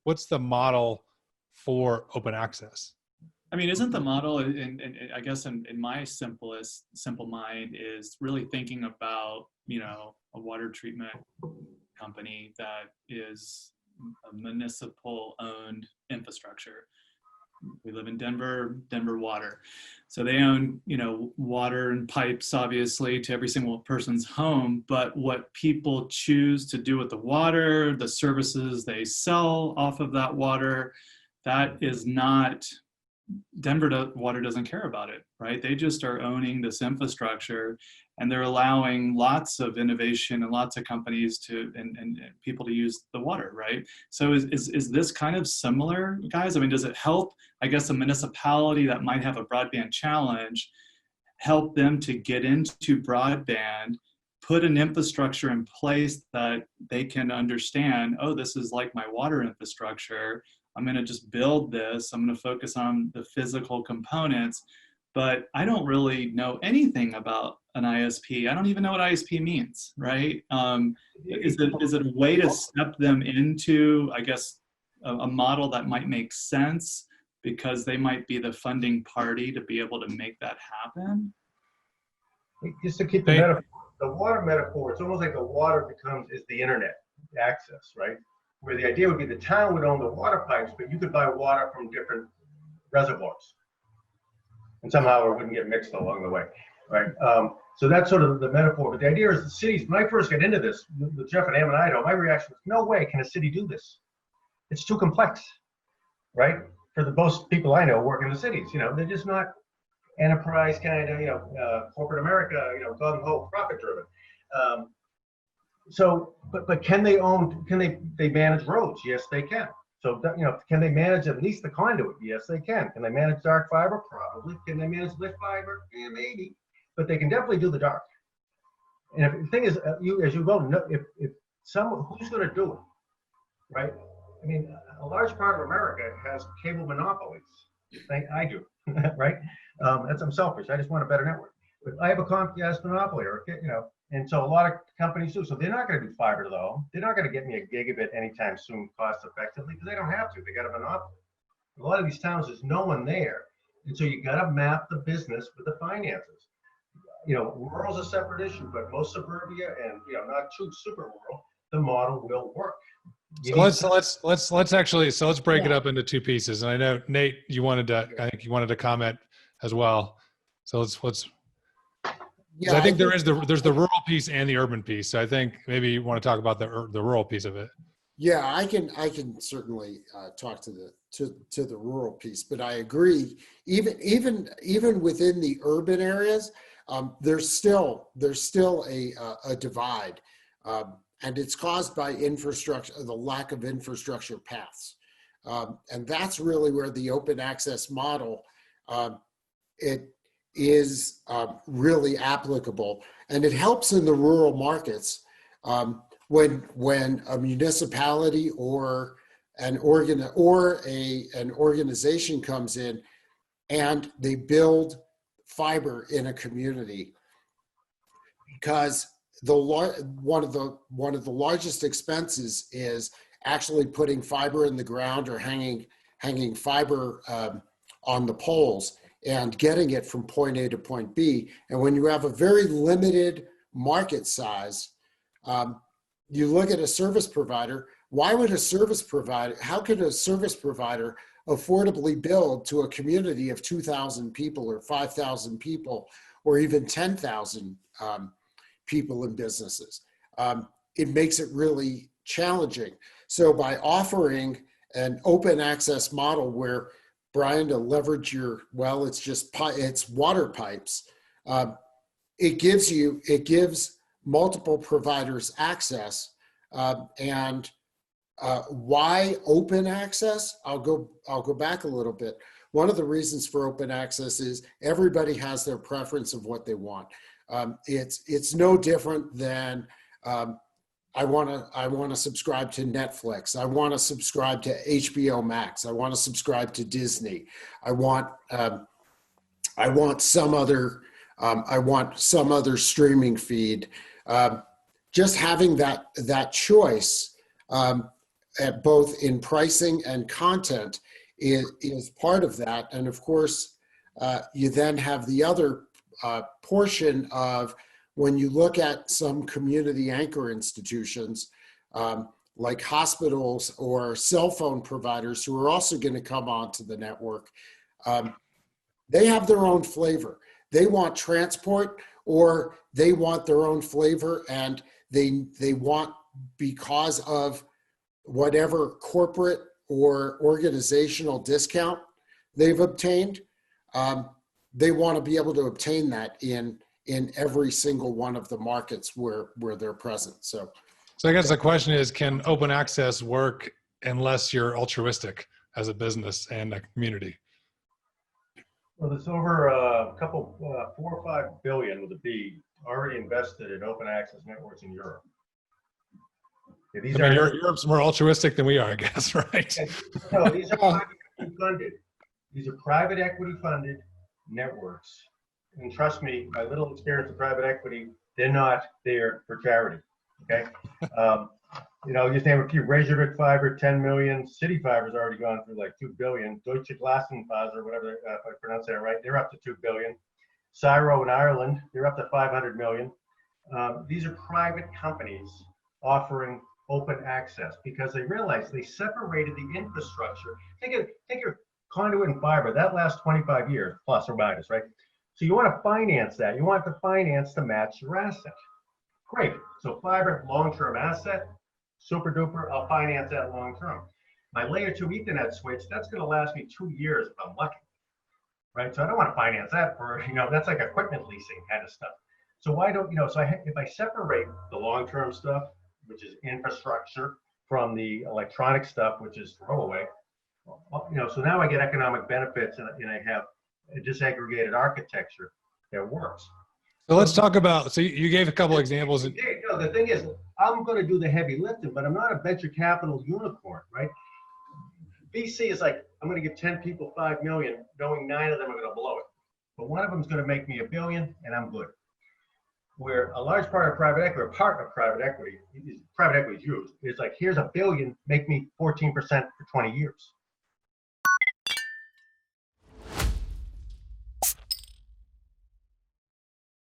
what's the model for open access? I mean, isn't the model, and I guess in my simple mind, is really thinking about, a water treatment company that is a municipal owned infrastructure. We live in Denver Water. So they own, water and pipes, obviously, to every single person's home. But what people choose to do with the water, the services they sell off of that water, that is not, Denver Water doesn't care about it, right? They just are owning this infrastructure, and they're allowing lots of innovation and lots of companies and people to use the water, right? So is this kind of similar, guys? I mean, does it help, I guess, a municipality that might have a broadband challenge, help them to get into broadband, put an infrastructure in place that they can understand, oh, this is like my water infrastructure. I'm going to just build this. I'm going to focus on the physical components, but I don't really know anything about an ISP. I don't even know what ISP means, right? Is it a way to step them into, I guess, a model that might make sense because they might be the funding party to be able to make that happen? Just to keep the metaphor, the water metaphor, it's almost like the water is the internet access, right? Where the idea would be the town would own the water pipes, but you could buy water from different reservoirs. And somehow it wouldn't get mixed along the way, right? So that's sort of the metaphor. But the idea is the cities, when I first got into this, with Jeff and Am and Idaho, my reaction was, no way can a city do this. It's too complex, right? For the most people I know work in the cities, they're just not enterprise kind of, corporate America, gung-ho, profit-driven. So, but can they manage roads? Yes, they can. So, can they manage at least the conduit? Yes, they can. Can they manage dark fiber? Probably. Can they manage lit fiber? Yeah, maybe. But they can definitely do the dark. And the thing is, as you well know, if who's going to do it, right? I mean, a large part of America has cable monopolies. I do, right? I'm selfish. I just want a better network. But I have a Comcast monopoly, and so a lot of companies do. So they're not going to do fiber to the home. They're not going to get me a gigabit anytime soon, cost effectively, because they don't have to. They got a monopoly. A lot of these towns, there's no one there, and so you got to map the business with the finances. Rural's a separate issue, but most suburbia and not too super rural, the model will work. So let's break it up into two pieces. And I know Nate, I think you wanted to comment as well. So let's. Yeah, I think there's the rural piece and the urban piece. So I think maybe you want to talk about the rural piece of it. Yeah, I can certainly talk to the rural piece, but I agree. Even within the urban areas, there's still a divide, and it's caused by infrastructure, the lack of infrastructure paths, and that's really where the open access model it is really applicable, and it helps in the rural markets when a municipality or an organization comes in and they build fiber in a community, because one of the largest expenses is actually putting fiber in the ground or hanging fiber on the poles and getting it from point A to point B. And when you have a very limited market size, you look at a service provider. How could a service provider affordably build to a community of 2,000 people or 5,000 people or even 10,000 people and businesses? It makes it really challenging. So by offering an open access model where, Brian, to leverage it's water pipes, it gives multiple providers access. And why open access? I'll go back a little bit. One of the reasons for open access is everybody has their preference of what they want. It's no different than I want to subscribe to Netflix. I want to subscribe to HBO Max. I want to subscribe to Disney. I want some other streaming feed. Just having that choice both in pricing and content is part of that. And of course, you then have the other portion of when you look at some community anchor institutions, like hospitals or cell phone providers who are also going to come onto the network. They have their own flavor. They want transport, or they want their own flavor, and they want, because of whatever corporate or organizational discount they've obtained, they want to be able to obtain that in every single one of the markets where they're present. So I guess the question is, can open access work unless you're altruistic as a business and a community? Well, there's over a couple, 4 or 5 billion with a B already invested in open access networks in Europe. Yeah, these I mean, are Europe's more altruistic than we are, I guess, right? no, these are private equity funded. These are private equity funded networks. And trust me, my little experience with private equity, they're not there for charity. Okay. You know, just name a few. Reykjavik Fiber, 10 million. City Fiber's already gone through like 2 billion. Deutsche Glasfaser, whatever, if I pronounce that right, they're up to 2 billion. Cyro in Ireland, they're up to 500 million. These are private companies offering open access because they realize they separated the infrastructure. Take your conduit and fiber, that lasts 25 years, plus or minus, right? So you want to finance that. You want the finance to match your asset. Great. So fiber, long-term asset, super duper, I'll finance that long-term. My layer 2 Ethernet switch, that's going to last me 2 years if I'm lucky, right? So I don't want to finance that for, you know, that's like equipment leasing kind of stuff. So why don't, you know, so if I separate the long-term stuff, which is infrastructure, from the electronic stuff, which is throwaway, you know, so now I get economic benefits and I have a disaggregated architecture that works. So let's talk about, so you gave a couple examples. No, the thing is, I'm going to do the heavy lifting, but I'm not a venture capital unicorn, right? VC is like, I'm going to give 10 people 5 million, knowing 9 of them are going to blow it. But one of them is going to make me $1 billion, and I'm good. Where a large part of private equity, or part of private equity is used. It's like, here's $1 billion, make me 14% for 20 years.